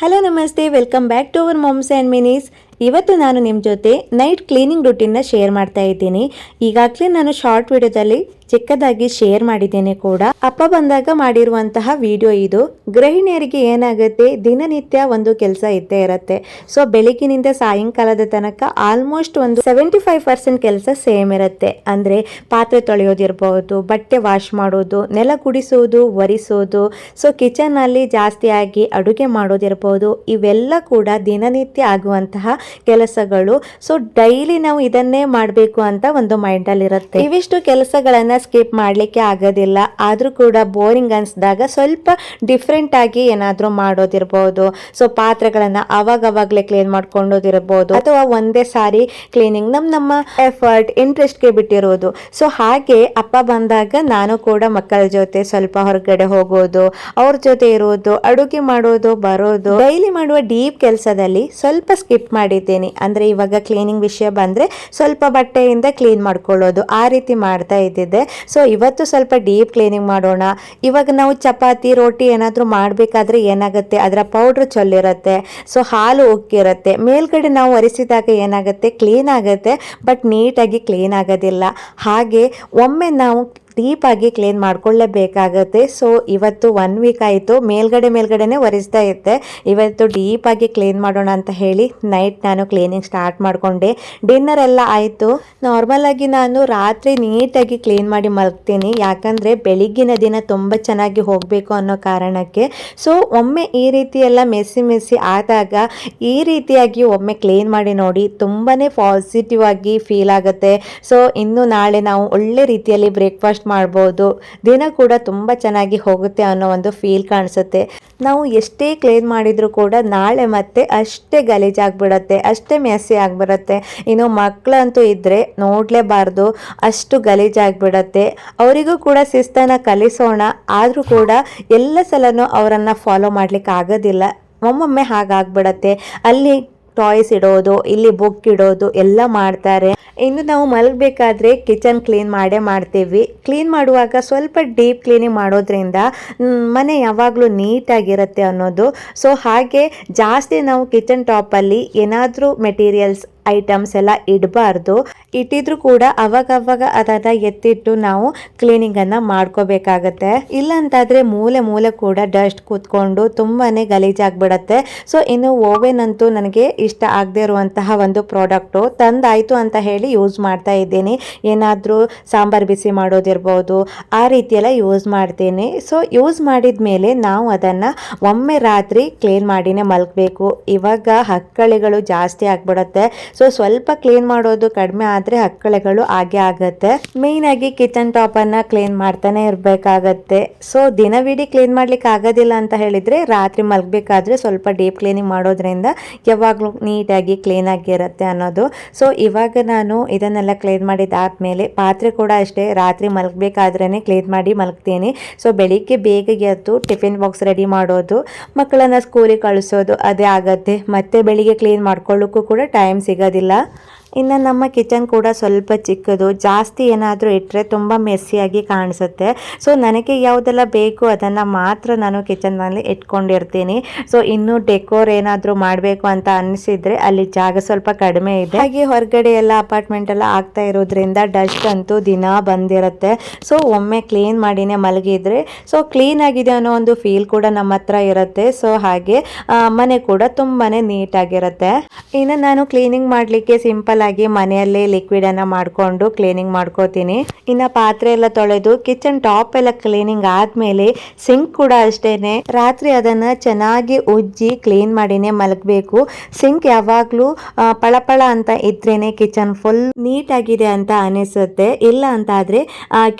Hello ನಮಸ್ತೆ, welcome back to our moms and minis. ಇವತ್ತು ನಾನು ನಿಮ್ಮ ಜೊತೆ ನೈಟ್ ಕ್ಲೀನಿಂಗ್ ರೂಟೀನ್ನ ಶೇರ್ ಮಾಡ್ತಾ ಇದ್ದೀನಿ. ಈಗಾಗಲೇ ನಾನು ಶಾರ್ಟ್ ವಿಡಿಯೋದಲ್ಲಿ ಚಿಕ್ಕದಾಗಿ ಶೇರ್ ಮಾಡಿದ್ದೇನೆ ಕೂಡ. ಅಪ್ಪ ಬಂದಾಗ ಮಾಡಿರುವಂತಹ ವಿಡಿಯೋ ಇದು. ಗೃಹಿಣಿಯರಿಗೆ ಏನಾಗುತ್ತೆ, ದಿನನಿತ್ಯ ಒಂದು ಕೆಲಸ ಇದ್ದೇ ಇರುತ್ತೆ. ಸೊ ಬೆಳಗಿನಿಂದ ಸಾಯಂಕಾಲದ ತನಕ ಆಲ್ಮೋಸ್ಟ್ ಒಂದು 75% ಕೆಲಸ ಸೇಮ್ ಇರುತ್ತೆ. ಅಂದರೆ ಪಾತ್ರೆ ತೊಳೆಯೋದಿರ್ಬೋದು, ಬಟ್ಟೆ ವಾಶ್ ಮಾಡೋದು, ನೆಲ ಗುಡಿಸೋದು, ಒರೆಸೋದು, ಸೊ ಕಿಚನ್ನಲ್ಲಿ ಜಾಸ್ತಿಯಾಗಿ ಅಡುಗೆ ಮಾಡೋದಿರ್ಬೋದು, ಇವೆಲ್ಲ ಕೂಡ ದಿನನಿತ್ಯ ಆಗುವಂತಹ ಕೆಲಸಗಳು. ಸೊ ಡೈಲಿ ನಾವು ಇದನ್ನೇ ಮಾಡಬೇಕು ಅಂತ ಒಂದು ಮೈಂಡಲ್ಲಿ ಇರುತ್ತೆ. ಇವಿಷ್ಟು ಕೆಲಸಗಳನ್ನ ಸ್ಕಿಪ್ ಮಾಡಲಿಕ್ಕೆ ಆಗೋದಿಲ್ಲ. ಆದರೂ ಕೂಡ ಬೋರಿಂಗ್ ಅನಿಸಿದಾಗ ಸ್ವಲ್ಪ ಡಿಫ್ರೆಂಟ್ ಆಗಿ ಏನಾದರೂ ಮಾಡೋದಿರ್ಬೋದು. ಸೊ ಪಾತ್ರೆಗಳನ್ನ ಅವಾಗವಾಗಲೇ ಕ್ಲೀನ್ ಮಾಡ್ಕೊಂಡೋದಿರ್ಬೋದು, ಅಥವಾ ಒಂದೇ ಸಾರಿ ಕ್ಲೀನಿಂಗ್ ನಮ್ಮ ಎಫರ್ಟ್ ಇಂಟ್ರೆಸ್ಟ್ಗೆ ಬಿಟ್ಟಿರೋದು. ಸೊ ಹಾಗೆ ಅಪ್ಪ ಬಂದಾಗ ನಾನು ಕೂಡ ಮಕ್ಕಳ ಜೊತೆ ಸ್ವಲ್ಪ ಹೊರಗಡೆ ಹೋಗೋದು, ಅವ್ರ ಜೊತೆ ಇರೋದು, ಅಡುಗೆ ಮಾಡೋದು, ಬರೋದು, ಡೈಲಿ ಮಾಡುವ ಡೀಪ್ ಕೆಲಸದಲ್ಲಿ ಸ್ವಲ್ಪ ಸ್ಕಿಪ್ ಮಾಡಿದ್ದೀನಿ. ಅಂದ್ರೆ ಇವಾಗ ಕ್ಲೀನಿಂಗ್ ವಿಷಯ ಬಂದ್ರೆ ಸ್ವಲ್ಪ ಬಟ್ಟೆಯಿಂದ ಕ್ಲೀನ್ ಮಾಡ್ಕೊಳ್ಳೋದು, ಆ ರೀತಿ ಮಾಡ್ತಾ ಇದ್ದಿದ್ದೆ. ಸೊ ಇವತ್ತು ಸ್ವಲ್ಪ ಡೀಪ್ ಕ್ಲೀನಿಂಗ್ ಮಾಡೋಣ. ಇವಾಗ ನಾವು ಚಪಾತಿ ರೋಟಿ ಏನಾದರೂ ಮಾಡಬೇಕಾದ್ರೆ ಏನಾಗುತ್ತೆ, ಅದರ ಪೌಡ್ರ್ ಚೊಲ್ಲಿರುತ್ತೆ, ಸೊ ಹಾಲು ಉಕ್ಕಿರುತ್ತೆ, ಮೇಲ್ಗಡೆ ನಾವು ಒರೆಸಿದಾಗ ಏನಾಗುತ್ತೆ, ಕ್ಲೀನ್ ಆಗುತ್ತೆ, ಬಟ್ ನೀಟಾಗಿ ಕ್ಲೀನ್ ಆಗೋದಿಲ್ಲ. ಹಾಗೆ ಒಮ್ಮೆ ನಾವು ಡೀಪಾಗಿ ಕ್ಲೀನ್ ಮಾಡ್ಕೊಳ್ಳೇಬೇಕಾಗತ್ತೆ. ಸೊ ಇವತ್ತು 1 ವೀಕ್ ಆಯಿತು, ಮೇಲ್ಗಡೆನೇ ಒರೆಸ್ತಾ ಇದ್ದೆ. ಇವತ್ತು ಡೀಪಾಗಿ ಕ್ಲೀನ್ ಮಾಡೋಣ ಅಂತ ಹೇಳಿ ನೈಟ್ ನಾನು ಕ್ಲೀನಿಂಗ್ ಸ್ಟಾರ್ಟ್ ಮಾಡಿಕೊಂಡೆ. ಡಿನ್ನರ್ ಎಲ್ಲ ಆಯಿತು. ನಾರ್ಮಲ್ ಆಗಿ ನಾನು ರಾತ್ರಿ ನೀಟಾಗಿ ಕ್ಲೀನ್ ಮಾಡಿ ಮಲಗ್ತೀನಿ, ಯಾಕಂದರೆ ಬೆಳಿಗ್ಗಿನ ದಿನ ತುಂಬ ಚೆನ್ನಾಗಿ ಹೋಗಬೇಕು ಅನ್ನೋ ಕಾರಣಕ್ಕೆ. ಸೊ ಒಮ್ಮೆ ಈ ರೀತಿ ಎಲ್ಲ ಮೆಸ್ಸಿ ಆದಾಗ ಈ ರೀತಿಯಾಗಿ ಒಮ್ಮೆ ಕ್ಲೀನ್ ಮಾಡಿ ನೋಡಿ, ತುಂಬಾ ಪಾಸಿಟಿವ್ ಆಗಿ ಫೀಲ್ ಆಗುತ್ತೆ. ಸೊ ಇನ್ನು ನಾಳೆ ನಾವು ಒಳ್ಳೆ ರೀತಿಯಲ್ಲಿ ಬ್ರೇಕ್ಫಾಸ್ಟ್ ಮಾಡ್ಬೋದು, ದಿನ ಕೂಡ ತುಂಬ ಚೆನ್ನಾಗಿ ಹೋಗುತ್ತೆ ಅನ್ನೋ ಒಂದು ಫೀಲ್ ಕಾಣಿಸುತ್ತೆ. ನಾವು ಎಷ್ಟೇ ಕ್ಲೀನ್ ಮಾಡಿದ್ರು ಕೂಡ ನಾಳೆ ಮತ್ತೆ ಅಷ್ಟೇ ಗಲೀಜಾಗ್ಬಿಡತ್ತೆ, ಅಷ್ಟೇ ಮೆಸ್ಸಿ ಆಗಿಬಿಡತ್ತೆ. ಇನ್ನು ಮಕ್ಕಳಂತೂ ಇದ್ದರೆ ನೋಡಲೇಬಾರ್ದು, ಅಷ್ಟು ಗಲೀಜಾಗ್ಬಿಡತ್ತೆ. ಅವರಿಗೂ ಕೂಡ ಶಿಸ್ತನ್ನು ಕಲಿಸೋಣ, ಆದರೂ ಕೂಡ ಎಲ್ಲ ಸಲನೂ ಅವರನ್ನು ಫಾಲೋ ಮಾಡ್ಲಿಕ್ಕೆ ಆಗೋದಿಲ್ಲ. ಒಮ್ಮೊಮ್ಮೆ ಹಾಗಾಗ್ಬಿಡತ್ತೆ. ಅಲ್ಲಿ ಟಾಯ್ಸ್ ಇಡೋದು, ಇಲ್ಲಿ ಬುಕ್ ಇಡೋದು ಎಲ್ಲ ಮಾಡ್ತಾರೆ. ಇನ್ನು ನಾವು ಮಲಗಬೇಕಾದ್ರೆ ಕಿಚನ್ ಕ್ಲೀನ್ ಮಾಡೇ ಮಾಡ್ತೀವಿ. ಕ್ಲೀನ್ ಮಾಡುವಾಗ ಸ್ವಲ್ಪ ಡೀಪ್ ಕ್ಲೀನಿಂಗ್ ಮಾಡೋದ್ರಿಂದ ಮನೆ ಯಾವಾಗಲೂ ನೀಟಾಗಿರುತ್ತೆ ಅನ್ನೋದು. ಸೊ ಹಾಗೆ ಜಾಸ್ತಿ ನಾವು ಕಿಚನ್ ಟಾಪಲ್ಲಿ ಏನಾದರೂ ಮೆಟೀರಿಯಲ್ಸ್ ಐಟಮ್ಸ್ ಎಲ್ಲ ಇಡಬಾರ್ದು. ಇಟ್ಟಿದ್ರು ಕೂಡ ಅವಾಗವಾಗ ಅದನ್ನು ಎತ್ತಿಟ್ಟು ನಾವು ಕ್ಲೀನಿಂಗನ್ನು ಮಾಡ್ಕೋಬೇಕಾಗತ್ತೆ. ಇಲ್ಲ ಅಂತಾದರೆ ಮೂಲೆ ಕೂಡ ಡಸ್ಟ್ ಕೂತ್ಕೊಂಡು ತುಂಬಾ ಗಲೀಜಾಗ್ಬಿಡತ್ತೆ. ಸೊ ಇನ್ನು ಓವೆನ್ ಅಂತೂ ನನಗೆ ಇಷ್ಟ ಆಗದೆ ಇರುವಂತಹ ಒಂದು ಪ್ರಾಡಕ್ಟು. ತಂದಾಯಿತು ಅಂತ ಹೇಳಿ ಯೂಸ್ ಮಾಡ್ತಾ ಇದ್ದೀನಿ. ಏನಾದರೂ ಸಾಂಬಾರು ಬಿಸಿ ಮಾಡೋದಿರ್ಬೋದು, ಆ ರೀತಿಯೆಲ್ಲ ಯೂಸ್ ಮಾಡ್ತೀನಿ. ಸೊ ಯೂಸ್ ಮಾಡಿದ ಮೇಲೆ ನಾವು ಅದನ್ನು ಒಮ್ಮೆ ರಾತ್ರಿ ಕ್ಲೀನ್ ಮಾಡಿನೇ ಮಲಗಬೇಕು. ಇವಾಗ ಹಕ್ಕಳಿಗಳು ಜಾಸ್ತಿ ಆಗ್ಬಿಡುತ್ತೆ. ಸೊ ಸ್ವಲ್ಪ ಕ್ಲೀನ್ ಮಾಡೋದು ಕಡಿಮೆ ಆದರೆ ಹಕ್ಕಳೆಗಳು ಆಗೇ ಆಗುತ್ತೆ. ಮೇಯ್ನ್ ಆಗಿ ಕಿಚನ್ ಟಾಪನ್ನು ಕ್ಲೀನ್ ಮಾಡ್ತಾನೆ ಇರಬೇಕಾಗತ್ತೆ. ಸೊ ದಿನವಿಡೀ ಕ್ಲೀನ್ ಮಾಡ್ಲಿಕ್ಕೆ ಆಗೋದಿಲ್ಲ ಅಂತ ಹೇಳಿದರೆ ರಾತ್ರಿ ಮಲಗಬೇಕಾದ್ರೆ ಸ್ವಲ್ಪ ಡೀಪ್ ಕ್ಲೀನಿಂಗ್ ಮಾಡೋದ್ರಿಂದ ಯಾವಾಗಲೂ ನೀಟಾಗಿ ಕ್ಲೀನಾಗಿರುತ್ತೆ ಅನ್ನೋದು. ಸೊ ಇವಾಗ ನಾನು ಇದನ್ನೆಲ್ಲ ಕ್ಲೀನ್ ಮಾಡಿದಾದ್ಮೇಲೆ ಪಾತ್ರೆ ಕೂಡ ಅಷ್ಟೇ ರಾತ್ರಿ ಮಲಗಬೇಕಾದ್ರೇ ಕ್ಲೀನ್ ಮಾಡಿ ಮಲಗ್ತೀನಿ. ಸೊ ಬೆಳಿಗ್ಗೆ ಬೇಗ ಎದ್ದು ಟಿಫಿನ್ ಬಾಕ್ಸ್ ರೆಡಿ ಮಾಡೋದು, ಮಕ್ಕಳನ್ನು ಸ್ಕೂಲಿಗೆ ಕಳಿಸೋದು ಅದೇ ಆಗತ್ತೆ. ಮತ್ತೆ ಬೆಳಿಗ್ಗೆ ಕ್ಲೀನ್ ಮಾಡ್ಕೊಳ್ಳೋಕ್ಕೂ ಕೂಡ ಟೈಮ್ ಸಿಗೋದಿಲ್ಲ. ಇನ್ನು ನಮ್ಮ ಕಿಚನ್ ಕೂಡ ಸ್ವಲ್ಪ ಚಿಕ್ಕದು, ಜಾಸ್ತಿ ಏನಾದರೂ ಇಟ್ಟರೆ ತುಂಬ ಮೆಸ್ಸಿಯಾಗಿ ಕಾಣಿಸುತ್ತೆ. ಸೊ ನನಗೆ ಯಾವುದೆಲ್ಲ ಬೇಕು ಅದನ್ನು ಮಾತ್ರ ನಾನು ಕಿಚನ್ನಲ್ಲಿ ಇಟ್ಕೊಂಡಿರ್ತೀನಿ. ಸೊ ಇನ್ನು ಡೆಕೋರ್ ಏನಾದರೂ ಮಾಡಬೇಕು ಅಂತ ಅನಿಸಿದರೆ ಅಲ್ಲಿ ಜಾಗ ಸ್ವಲ್ಪ ಕಡಿಮೆ ಇದೆ. ಹಾಗೆ ಹೊರಗಡೆ ಎಲ್ಲ ಅಪಾರ್ಟ್ಮೆಂಟ್ ಎಲ್ಲ ಆಗ್ತಾ ಇರೋದ್ರಿಂದ ಡಸ್ಟ್ ಅಂತೂ ದಿನ ಬಂದಿರುತ್ತೆ. ಸೊ ಒಮ್ಮೆ ಕ್ಲೀನ್ ಮಾಡಿನೇ ಮಲಗಿದ್ರೆ ಸೊ ಕ್ಲೀನ್ ಆಗಿದೆ ಅನ್ನೋ ಒಂದು ಫೀಲ್ ಕೂಡ ನಮ್ಮ ಹತ್ರ ಇರುತ್ತೆ. ಸೊ ಹಾಗೆ ಮನೆ ಕೂಡ ತುಂಬಾ ನೀಟಾಗಿರುತ್ತೆ. ಇನ್ನು ನಾನು ಕ್ಲೀನಿಂಗ್ ಮಾಡಲಿಕ್ಕೆ ಸಿಂಪಲ್ ಆಗಿ ಮನೆಯಲ್ಲೇ ಲಿಕ್ವಿಡ್ ಅನ್ನ ಮಾಡಿಕೊಂಡು ಕ್ಲೀನಿಂಗ್ ಮಾಡ್ಕೋತೀನಿ. ಇನ್ನು ಪಾತ್ರೆ ಎಲ್ಲ ತೊಳೆದು ಕಿಚನ್ ಟಾಪ್ ಎಲ್ಲ ಕ್ಲೀನಿಂಗ್ ಆದ್ಮೇಲೆ ಸಿಂಕ್ ಕೂಡ ಅಷ್ಟೇನೆ ರಾತ್ರಿ ಅದನ್ನ ಚೆನ್ನಾಗಿ ಉಜ್ಜಿ ಕ್ಲೀನ್ ಮಾಡಿನೇ ಮಲಗಬೇಕು. ಸಿಂಕ್ ಯಾವಾಗ್ಲೂ ಪಳಪಳ ಅಂತ ಇದ್ರೇನೆ ಕಿಚನ್ ಫುಲ್ ನೀಟ್ ಆಗಿದೆ ಅಂತ ಅನಿಸುತ್ತೆ. ಇಲ್ಲ ಅಂತಾದ್ರೆ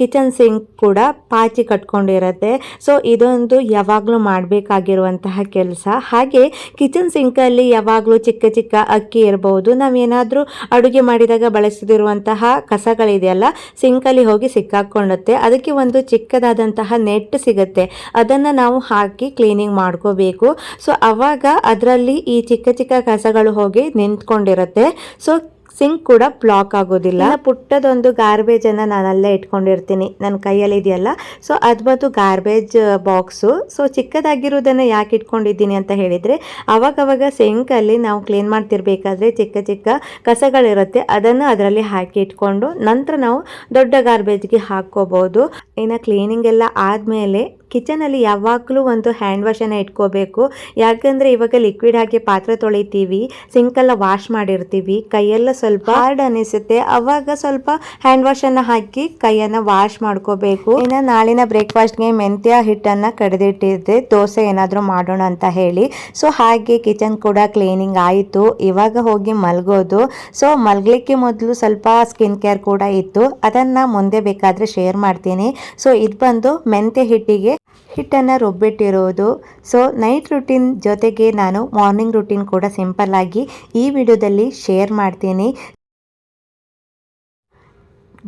ಕಿಚನ್ ಸಿಂಕ್ ಕೂಡ ಪಾಚಿ ಕಟ್ಕೊಂಡಿರುತ್ತೆ. ಸೊ ಇದೊಂದು ಯಾವಾಗ್ಲೂ ಮಾಡಬೇಕಾಗಿರುವಂತಹ ಕೆಲಸ. ಹಾಗೆ ಕಿಚನ್ ಸಿಂಕ್ ಅಲ್ಲಿ ಯಾವಾಗ್ಲೂ ಚಿಕ್ಕ ಚಿಕ್ಕ ಅಕ್ಕಿ ಇರಬಹುದು, ನಾವೇನಾದ್ರೂ ಅಡುಗೆ ಮಾಡಿದಾಗ ಬಳಸದಿರುವಂತಹ ಕಸಗಳಿದೆಯಲ್ಲ ಸಿಂಕಲ್ಲಿ ಹೋಗಿ ಸಿಕ್ಕಾಕೊಳ್ಳುತ್ತೆ. ಅದಕ್ಕೆ ಒಂದು ಚಿಕ್ಕದಾದಂತಹ ನೆಟ್ ಸಿಗುತ್ತೆ, ಅದನ್ನು ನಾವು ಹಾಕಿ ಕ್ಲೀನಿಂಗ್ ಮಾಡ್ಕೋಬೇಕು. ಸೊ ಅವಾಗ ಅದರಲ್ಲಿ ಈ ಚಿಕ್ಕ ಚಿಕ್ಕ ಕಸಗಳು ಹೋಗಿ ನಿಂತ್ಕೊಂಡಿರುತ್ತೆ. ಸೊ ಸಿಂಕ್ ಕೂಡ ಬ್ಲಾಕ್ ಆಗೋದಿಲ್ಲ. ಪುಟ್ಟದೊಂದು ಗಾರ್ಬೇಜ್ ಅನ್ನ ನಾನು ಅಲ್ಲೇ ಇಟ್ಕೊಂಡಿರ್ತೀನಿ, ನನ್ನ ಕೈಯಲ್ಲಿ ಇದೆಯಲ್ಲ. ಸೊ ಅದು ಬಂದು ಗಾರ್ಬೇಜ್ ಬಾಕ್ಸು. ಸೊ ಚಿಕ್ಕದಾಗಿರೋದನ್ನ ಯಾಕೆ ಇಟ್ಕೊಂಡಿದ್ದೀನಿ ಅಂತ ಹೇಳಿದ್ರೆ, ಅವಾಗವಾಗ ಸಿಂಕ್ ಅಲ್ಲಿ ನಾವು ಕ್ಲೀನ್ ಮಾಡ್ತಿರ್ಬೇಕಾದ್ರೆ ಚಿಕ್ಕ ಚಿಕ್ಕ ಕಸಗಳಿರುತ್ತೆ, ಅದನ್ನು ಅದರಲ್ಲಿ ಹಾಕಿ ಇಟ್ಕೊಂಡು ನಂತರ ನಾವು ದೊಡ್ಡ ಗಾರ್ಬೇಜ್ಗೆ ಹಾಕೋಬಹುದು. ಇನ್ನು ಕ್ಲೀನಿಂಗ್ ಎಲ್ಲ ಆದ್ಮೇಲೆ ಕಿಚನಲ್ಲಿ ಯಾವಾಗಲೂ ಒಂದು ಹ್ಯಾಂಡ್ ವಾಶನ್ನು ಇಟ್ಕೋಬೇಕು. ಯಾಕಂದರೆ ಇವಾಗ ಲಿಕ್ವಿಡ್ ಹಾಕಿ ಪಾತ್ರೆ ತೊಳಿತೀವಿ, ಸಿಂಕೆಲ್ಲ ವಾಶ್ ಮಾಡಿರ್ತೀವಿ, ಕೈಯೆಲ್ಲ ಸ್ವಲ್ಪ ಹಾರ್ಡ್ ಅನಿಸುತ್ತೆ. ಅವಾಗ ಸ್ವಲ್ಪ ಹ್ಯಾಂಡ್ ವಾಶನ್ನು ಹಾಕಿ ಕೈಯನ್ನು ವಾಶ್ ಮಾಡ್ಕೋಬೇಕು. ಇನ್ನು ನಾಳಿನ ಬ್ರೇಕ್ಫಾಸ್ಟ್ಗೆ ಮೆಂತ್ಯ ಹಿಟ್ಟನ್ನು ಕಡಿದಿಟ್ಟಿದ್ದೆ, ದೋಸೆ ಏನಾದರೂ ಮಾಡೋಣ ಅಂತ ಹೇಳಿ. ಸೊ ಹಾಗೆ ಕಿಚನ್ ಕೂಡ ಕ್ಲೀನಿಂಗ್ ಆಯಿತು. ಇವಾಗ ಹೋಗಿ ಮಲಗೋದು. ಸೊ ಮಲಗಲಿಕ್ಕೆ ಮೊದಲು ಸ್ವಲ್ಪ ಸ್ಕಿನ್ ಕೇರ್ ಕೂಡ ಇತ್ತು, ಅದನ್ನು ಮುಂದೆ ಬೇಕಾದರೆ ಶೇರ್ ಮಾಡ್ತೀನಿ. ಸೊ ಇದು ಬಂದು ಮೆಂತ್ಯ ಹಿಟ್ಟನ್ನು ರುಬ್ಬಿಟ್ಟಿರೋದು. ಸೊ ನೈಟ್ ರುಟೀನ್ ಜೊತೆಗೆ ನಾನು ಮಾರ್ನಿಂಗ್ ರುಟೀನ್ ಕೂಡ ಸಿಂಪಲ್ ಆಗಿ ಈ ವಿಡಿಯೋದಲ್ಲಿ ಶೇರ್ ಮಾಡ್ತೀನಿ.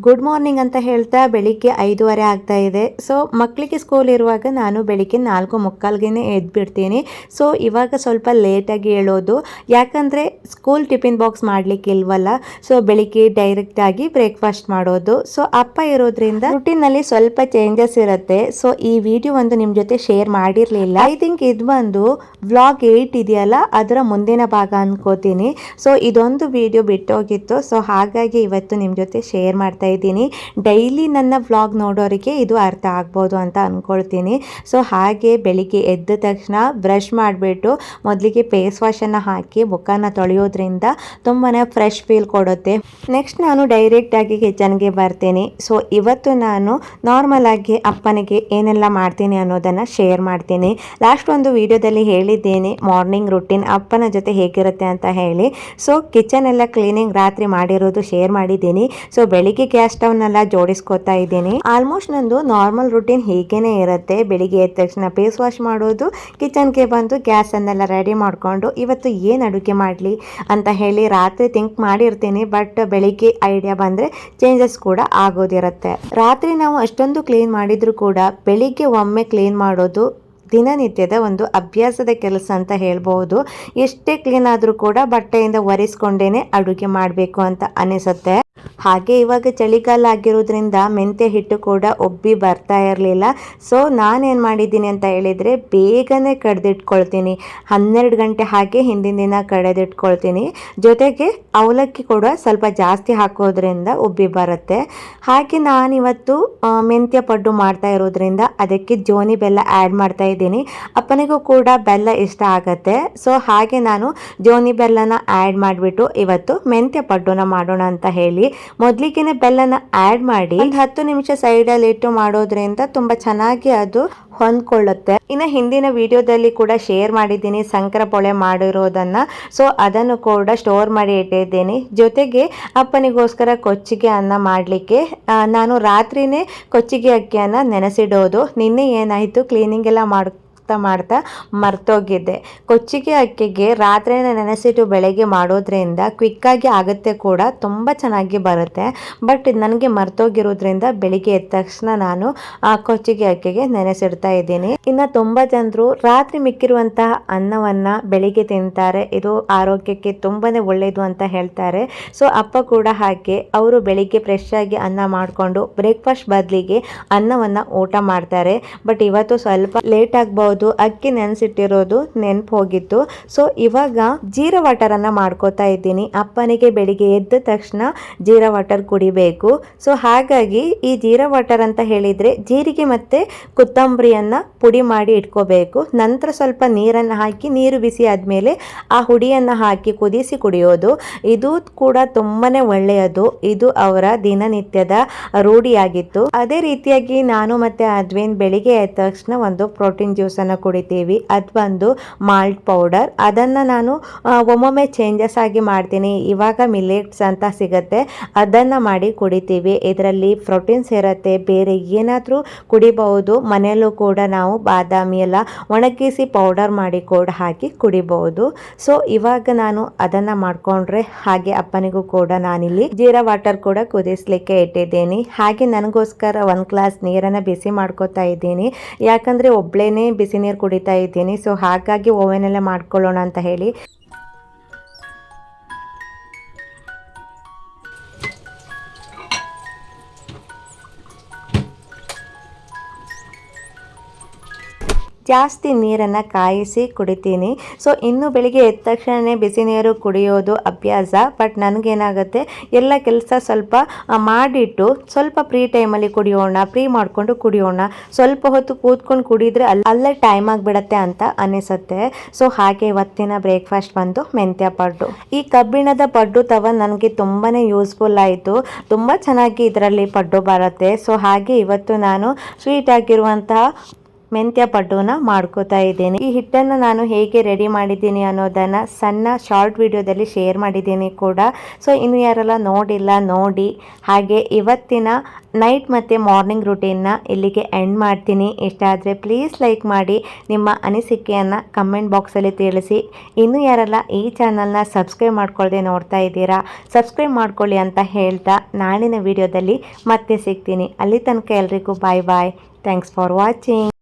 ಗುಡ್ ಮಾರ್ನಿಂಗ್ ಅಂತ ಹೇಳ್ತಾ ಬೆಳಿಗ್ಗೆ 5:30 ಆಗ್ತಾ ಇದೆ. ಸೊ ಮಕ್ಕಳಿಗೆ ಸ್ಕೂಲ್ ಇರುವಾಗ ನಾನು ಬೆಳಿಗ್ಗೆ 4:45ಗೆ ಎದ್ಬಿಡ್ತೀನಿ. ಸೊ ಇವಾಗ ಸ್ವಲ್ಪ ಲೇಟಾಗಿ ಹೇಳೋದು, ಯಾಕಂದರೆ ಸ್ಕೂಲ್ ಟಿಫಿನ್ ಬಾಕ್ಸ್ ಮಾಡಲಿಕ್ಕೆ ಇಲ್ವಲ್ಲ. ಸೊ ಬೆಳಿಗ್ಗೆ ಡೈರೆಕ್ಟಾಗಿ ಬ್ರೇಕ್ಫಾಸ್ಟ್ ಮಾಡೋದು. ಸೊ ಅಪ್ಪ ಇರೋದ್ರಿಂದ ರುಟೀನಲ್ಲಿ ಸ್ವಲ್ಪ ಚೇಂಜಸ್ ಇರುತ್ತೆ. ಸೊ ಈ ವಿಡಿಯೋ ಒಂದು ನಿಮ್ಮ ಜೊತೆ ಶೇರ್ ಮಾಡಿರಲಿಲ್ಲ. ಐ ಥಿಂಕ್ ಇದು ಬಂದು ವ್ಲಾಗ್ 8 ಇದೆಯಲ್ಲ, ಅದರ ಮುಂದಿನ ಭಾಗ ಅನ್ಕೋತೀನಿ. ಸೊ ಇದೊಂದು ವಿಡಿಯೋ ಬಿಟ್ಟೋಗಿತ್ತು. ಸೊ ಹಾಗಾಗಿ ಇವತ್ತು ನಿಮ್ಮ ಜೊತೆ ಶೇರ್ ಮಾಡ್ತಾ ಇದ್ದೀನಿ. ಡೈಲಿ ನನ್ನ ವ್ಲಾಗ್ ನೋಡೋರಿಗೆ ಇದು ಅರ್ಥ ಆಗ್ಬೋದು ಅಂತ ಅನ್ಕೊಳ್ತೀನಿ. ಸೊ ಹಾಗೆ ಬೆಳಿಗ್ಗೆ ಎದ್ದ ತಕ್ಷಣ ಬ್ರಷ್ ಮಾಡಿಬಿಟ್ಟು ಮೊದಲಿಗೆ ಫೇಸ್ ವಾಶನ್ನು ಹಾಕಿ ಮುಖನ ತೊಳೆಯೋದ್ರಿಂದ ತುಂಬಾ ಫ್ರೆಶ್ ಫೀಲ್ ಕೊಡುತ್ತೆ. ನೆಕ್ಸ್ಟ್ ನಾನು ಡೈರೆಕ್ಟಾಗಿ ಕಿಚನ್ಗೆ ಬರ್ತೀನಿ. ಸೊ ಇವತ್ತು ನಾನು ನಾರ್ಮಲ್ ಆಗಿ ಅಪ್ಪನಿಗೆ ಏನೆಲ್ಲ ಮಾಡ್ತೀನಿ ಅನ್ನೋದನ್ನು ಶೇರ್ ಮಾಡ್ತೀನಿ. ಲಾಸ್ಟ್ ಒಂದು ವಿಡಿಯೋದಲ್ಲಿ ಹೇಳಿದ್ದೇನೆ ಮಾರ್ನಿಂಗ್ ರುಟೀನ್ ಅಪ್ಪನ ಜೊತೆ ಹೇಗಿರುತ್ತೆ ಅಂತ ಹೇಳಿ. ಸೊ ಕಿಚನ್ ಎಲ್ಲ ಕ್ಲೀನಿಂಗ್ ರಾತ್ರಿ ಮಾಡಿರೋದು ಶೇರ್ ಮಾಡಿದ್ದೀನಿ. ಸೊ ಬೆಳಿಗ್ಗೆ ಗ್ಯಾಸ್ ಸ್ಟವ್ನೆಲ್ಲ ಜೋಡಿಸ್ಕೊತಾ ಇದ್ದೀನಿ. ಆಲ್ಮೋಸ್ಟ್ ನಂದು ನಾರ್ಮಲ್ ರುಟೀನ್ ಹೀಗೇನೆ ಇರುತ್ತೆ. ಬೆಳಿಗ್ಗೆ ಎದ್ದ ತಕ್ಷಣ ಫೇಸ್ ವಾಶ್ ಮಾಡೋದು, ಕಿಚನ್ಗೆ ಬಂದು ಗ್ಯಾಸನ್ನೆಲ್ಲ ರೆಡಿ ಮಾಡಿಕೊಂಡು ಇವತ್ತು ಏನು ಅಡುಗೆ ಮಾಡಲಿ ಅಂತ ಹೇಳಿ ರಾತ್ರಿ ಥಿಂಕ್ ಮಾಡಿರ್ತೀನಿ. ಬಟ್ ಬೆಳಿಗ್ಗೆ ಐಡಿಯಾ ಬಂದರೆ ಚೇಂಜಸ್ ಕೂಡ ಆಗೋದಿರುತ್ತೆ. ರಾತ್ರಿ ನಾವು ಅಷ್ಟೊಂದು ಕ್ಲೀನ್ ಮಾಡಿದರೂ ಕೂಡ ಬೆಳಿಗ್ಗೆ ಒಮ್ಮೆ ಕ್ಲೀನ್ ಮಾಡೋದು ದಿನನಿತ್ಯದ ಒಂದು ಅಭ್ಯಾಸದ ಕೆಲಸ ಅಂತ ಹೇಳ್ಬೋದು. ಎಷ್ಟೇ ಕ್ಲೀನ್ ಆದರೂ ಕೂಡ ಬಟ್ಟೆಯಿಂದ ಒರೆಸ್ಕೊಂಡೇನೆ ಅಡುಗೆ ಮಾಡಬೇಕು ಅಂತ ಅನಿಸುತ್ತೆ. ಹಾಗೆ ಇವಾಗ ಚಳಿಗಾಲ ಆಗಿರೋದ್ರಿಂದ ಮೆಂತ್ಯ ಹಿಟ್ಟು ಕೂಡ ಒಬ್ಬಿ ಬರ್ತಾ ಇರಲಿಲ್ಲ. ಸೊ ನಾನೇನು ಮಾಡಿದ್ದೀನಿ ಅಂತ ಹೇಳಿದರೆ ಬೇಗನೆ ಕಡ್ದಿಟ್ಕೊಳ್ತೀನಿ. 12 ಗಂಟೆ ಹಾಗೆ ಹಿಂದಿನ ದಿನ ಕಡೆದಿಟ್ಕೊಳ್ತೀನಿ. ಜೊತೆಗೆ ಅವಲಕ್ಕಿ ಕೂಡ ಸ್ವಲ್ಪ ಜಾಸ್ತಿ ಹಾಕೋದ್ರಿಂದ ಉಬ್ಬಿ ಬರುತ್ತೆ. ಹಾಗೆ ನಾನಿವತ್ತು ಮೆಂತ್ಯ ಪಡ್ಡು ಮಾಡ್ತಾ ಇರೋದ್ರಿಂದ ಅದಕ್ಕೆ ಜೋನಿ ಬೆಲ್ಲ ಆ್ಯಡ್ ಮಾಡ್ತಾ ಇದ್ದೀನಿ. ಅಪ್ಪನಿಗೂ ಕೂಡ ಬೆಲ್ಲ ಇಷ್ಟ ಆಗುತ್ತೆ. ಸೊ ಹಾಗೆ ನಾನು ಜೋನಿ ಬೆಲ್ಲನ ಆ್ಯಡ್ ಮಾಡಿಬಿಟ್ಟು ಇವತ್ತು ಮೆಂತ್ಯ ಪಡ್ಡುನ ಮಾಡೋಣ ಅಂತ ಹೇಳಿ ಮೊದಲಿಗೆ ಬೆಲ್ಲನ ಆ್ಯಡ್ ಮಾಡಿ 10 ನಿಮಿಷ ಸೈಡಲ್ಲಿ ಇಟ್ಟು ಮಾಡೋದ್ರಿಂದ ತುಂಬ ಚೆನ್ನಾಗಿ ಅದು ಹೊಂದ್ಕೊಳ್ಳುತ್ತೆ. ಇನ್ನು ಹಿಂದಿನ ವಿಡಿಯೋದಲ್ಲಿ ಕೂಡ ಶೇರ್ ಮಾಡಿದ್ದೀನಿ ಸಂಕ್ರ ಪೊಳೆ ಮಾಡಿರೋದನ್ನು. ಸೊ ಅದನ್ನು ಕೂಡ ಸ್ಟೋರ್ ಮಾಡಿ ಇಟ್ಟಿದ್ದೀನಿ. ಜೊತೆಗೆ ಅಪ್ಪನಿಗೋಸ್ಕರ ಕೊಚ್ಚಿಗೆ ಅನ್ನ ಮಾಡಲಿಕ್ಕೆ ನಾನು ರಾತ್ರಿನೇ ಕೊಚ್ಚಿಗೆ ಅಕ್ಕಿಯನ್ನು ನೆನೆಸಿಡೋದು. ನಿನ್ನೆ ಏನಾಯಿತು ಕ್ಲೀನಿಂಗ್ ಎಲ್ಲ ಮಾಡ್ತಾ ಮರ್ತೋಗಿದ್ದೆ. ಕೊಚ್ಚಿಗೆ ಅಕ್ಕಿಗೆ ರಾತ್ರಿನೇ ನೆನೆಸಿಟ್ಟು ಬೆಳಗ್ಗೆ ಮಾಡೋದ್ರಿಂದ ಕ್ವಿಕ್ಕಾಗಿ ಆಗುತ್ತೆ ಕೂಡ, ತುಂಬ ಚೆನ್ನಾಗಿ ಬರುತ್ತೆ. ಬಟ್ ನನಗೆ ಮರ್ತೋಗಿರೋದ್ರಿಂದ ಬೆಳಿಗ್ಗೆ ಎದ್ದ ತಕ್ಷಣ ನಾನು ಕೊಚ್ಚಿಗೆ ಅಕ್ಕಿಗೆ ನೆನೆಸಿಡ್ತಾ ಇದ್ದೀನಿ. ಇನ್ನು ತುಂಬ ಜನರು ರಾತ್ರಿ ಮಿಕ್ಕಿರುವಂತಹ ಅನ್ನವನ್ನು ಬೆಳಿಗ್ಗೆ ತಿಂತಾರೆ. ಇದು ಆರೋಗ್ಯಕ್ಕೆ ತುಂಬಾ ಒಳ್ಳೆಯದು ಅಂತ ಹೇಳ್ತಾರೆ. ಸೊ ಅಪ್ಪ ಕೂಡ ಹಾಗೆ ಅವರು ಬೆಳಿಗ್ಗೆ ಫ್ರೆಶ್ ಆಗಿ ಅನ್ನ ಮಾಡಿಕೊಂಡು ಬ್ರೇಕ್ಫಾಸ್ಟ್ ಬದಲಿಗೆ ಅನ್ನವನ್ನು ಊಟ ಮಾಡ್ತಾರೆ. ಬಟ್ ಇವತ್ತು ಸ್ವಲ್ಪ ಲೇಟ್ ಆಗ್ಬೋದು, ಅಕ್ಕಿ ನೆನೆಸಿಟ್ಟಿರೋದು ನೆನಪು ಹೋಗಿತ್ತು. ಸೊ ಇವಾಗ ಜೀರಾ ವಾಟರ್ ಅನ್ನ ಮಾಡ್ಕೋತಾ ಇದ್ದೀನಿ. ಅಪ್ಪನಿಗೆ ಬೆಳಿಗ್ಗೆ ಎದ್ದ ತಕ್ಷಣ ಜೀರಾ ವಾಟರ್ ಕುಡಿಬೇಕು. ಸೊ ಹಾಗಾಗಿ ಈ ಜೀರಾ ವಾಟರ್ ಅಂತ ಹೇಳಿದ್ರೆ ಜೀರಿಗೆ ಮತ್ತೆ ಕೊತ್ತಂಬರಿಯನ್ನ ಪುಡಿ ಮಾಡಿ ಇಟ್ಕೋಬೇಕು. ನಂತರ ಸ್ವಲ್ಪ ನೀರನ್ನು ಹಾಕಿ, ನೀರು ಬಿಸಿ ಆದ್ಮೇಲೆ ಆ ಹುಡಿಯನ್ನ ಹಾಕಿ ಕುದಿಸಿ ಕುಡಿಯೋದು. ಇದು ಕೂಡ ತುಂಬಾನೇ ಒಳ್ಳೆಯದು. ಇದು ಅವರ ದಿನನಿತ್ಯದ ರೂಢಿಯಾಗಿತ್ತು. ಅದೇ ರೀತಿಯಾಗಿ ನಾನು ಮತ್ತೆ ಅದ್ವೇನ್ ಬೆಳಿಗ್ಗೆ ಎದ್ದ ತಕ್ಷಣ ಒಂದು ಪ್ರೋಟೀನ್ ಜ್ಯೂಸ್ ಕುಡಿತೀವಿ. ಅದು ಬಂದು ಮಾಲ್ಟ್ ಪೌಡರ್. ಅದನ್ನು ನಾನು ಒಮ್ಮೊಮ್ಮೆ ಚೇಂಜಸ್ ಆಗಿ ಮಾಡ್ತೀನಿ. ಇವಾಗ ಮಿಲೆಟ್ಸ್ ಅಂತ ಸಿಗುತ್ತೆ, ಅದನ್ನು ಮಾಡಿ ಕುಡಿತೀವಿ. ಇದರಲ್ಲಿ ಪ್ರೋಟೀನ್ಸ್ ಇರುತ್ತೆ. ಬೇರೆ ಏನಾದರೂ ಕುಡಿಬಹುದು. ಮನೆಯಲ್ಲೂ ಕೂಡ ನಾವು ಬಾದಾಮಿ ಎಲ್ಲ ಒಣಗಿಸಿ ಪೌಡರ್ ಮಾಡಿ ಕೂಡ ಹಾಕಿ ಕುಡಿಬಹುದು. ಸೊ ಇವಾಗ ನಾನು ಅದನ್ನು ಮಾಡಿಕೊಂಡ್ರೆ, ಹಾಗೆ ಅಪ್ಪನಿಗೂ ಕೂಡ ನಾನಿಲ್ಲಿ ಜೀರಾ ವಾಟರ್ ಕೂಡ ಕುದಿಸ್ಲಿಕ್ಕೆ ಇಟ್ಟಿದ್ದೀನಿ. ಹಾಗೆ ನನಗೋಸ್ಕರ 1 ಗ್ಲಾಸ್ ನೀರನ್ನು ಬಿಸಿ ಮಾಡ್ಕೋತಾ ಇದ್ದೀನಿ. ಯಾಕಂದರೆ ಒಬ್ಳೇನೆ ಬಿಸಿ ನೀರು ಕುಡಿತಾ ಇದ್ದೀನಿ. ಸೊ ಹಾಗಾಗಿ ಓವೆನಲ್ಲೇ ಮಾಡ್ಕೊಳ್ಳೋಣ ಅಂತ ಹೇಳಿ ಜಾಸ್ತಿ ನೀರನ್ನು ಕಾಯಿಸಿ ಕುಡಿತೀನಿ. ಸೊ ಇನ್ನು ಬೆಳಿಗ್ಗೆ ಎದ್ದ ತಕ್ಷಣವೇ ಬಿಸಿ ನೀರು ಕುಡಿಯೋದು ಅಭ್ಯಾಸ. ಬಟ್ ನನಗೇನಾಗುತ್ತೆ, ಎಲ್ಲ ಕೆಲಸ ಸ್ವಲ್ಪ ಮಾಡಿಟ್ಟು ಸ್ವಲ್ಪ ಫ್ರೀ ಟೈಮಲ್ಲಿ ಕುಡಿಯೋಣ, ಫ್ರೀ ಮಾಡಿಕೊಂಡು ಕುಡಿಯೋಣ, ಸ್ವಲ್ಪ ಹೊತ್ತು ಕೂತ್ಕೊಂಡು ಕುಡಿದ್ರೆ ಅಲ್ಲೇ ಟೈಮ್ ಆಗಿಬಿಡತ್ತೆ ಅಂತ ಅನಿಸುತ್ತೆ. ಸೊ ಹಾಗೆ ಇವತ್ತಿನ ಬ್ರೇಕ್ಫಾಸ್ಟ್ ಬಂದು ಮೆಂತ್ಯ ಪಡ್ಡು. ಈ ಕಬ್ಬಿಣದ ಪಡ್ಡು ತವ ನನಗೆ ತುಂಬಾ ಯೂಸ್ಫುಲ್ ಆಯಿತು. ತುಂಬ ಚೆನ್ನಾಗಿ ಇದರಲ್ಲಿ ಪಡ್ಡು ಬರುತ್ತೆ. ಸೊ ಹಾಗೆ ಇವತ್ತು ನಾನು ಸ್ವೀಟ್ ಆಗಿರುವಂತಹ ಮೆಂತ್ಯ ಪಡ್ಡುನ ಮಾಡ್ಕೋತಾ ಇದ್ದೀನಿ. ಈ ಹಿಟ್ಟನ್ನು ನಾನು ಹೇಗೆ ರೆಡಿ ಮಾಡಿದ್ದೀನಿ ಅನ್ನೋದನ್ನು ಸಣ್ಣ ಶಾರ್ಟ್ ವಿಡಿಯೋದಲ್ಲಿ ಶೇರ್ ಮಾಡಿದ್ದೀನಿ ಕೂಡ. ಸೊ ಇನ್ನು ಯಾರೆಲ್ಲ ನೋಡಿಲ್ಲ ನೋಡಿ. ಹಾಗೆ ಇವತ್ತಿನ ನೈಟ್ ಮತ್ತು ಮಾರ್ನಿಂಗ್ ರುಟೀನ್ನ ಇಲ್ಲಿಗೆ ಎಂಡ್ ಮಾಡ್ತೀನಿ. ಇಷ್ಟ ಆದರೆ ಪ್ಲೀಸ್ ಲೈಕ್ ಮಾಡಿ, ನಿಮ್ಮ ಅನಿಸಿಕೆಯನ್ನು ಕಮೆಂಟ್ ಬಾಕ್ಸಲ್ಲಿ ತಿಳಿಸಿ. ಇನ್ನು ಯಾರೆಲ್ಲ ಈ ಚಾನಲ್ನ ಸಬ್ಸ್ಕ್ರೈಬ್ ಮಾಡ್ಕೊಳ್ಳದೆ ನೋಡ್ತಾ ಇದ್ದೀರಾ, ಸಬ್ಸ್ಕ್ರೈಬ್ ಮಾಡ್ಕೊಳ್ಳಿ ಅಂತ ಹೇಳ್ತಾ ನಾಳಿನ ವಿಡಿಯೋದಲ್ಲಿ ಮತ್ತೆ ಸಿಗ್ತೀನಿ. ಅಲ್ಲಿ ತನಕ ಎಲ್ರಿಗೂ bye bye. Thanks for watching.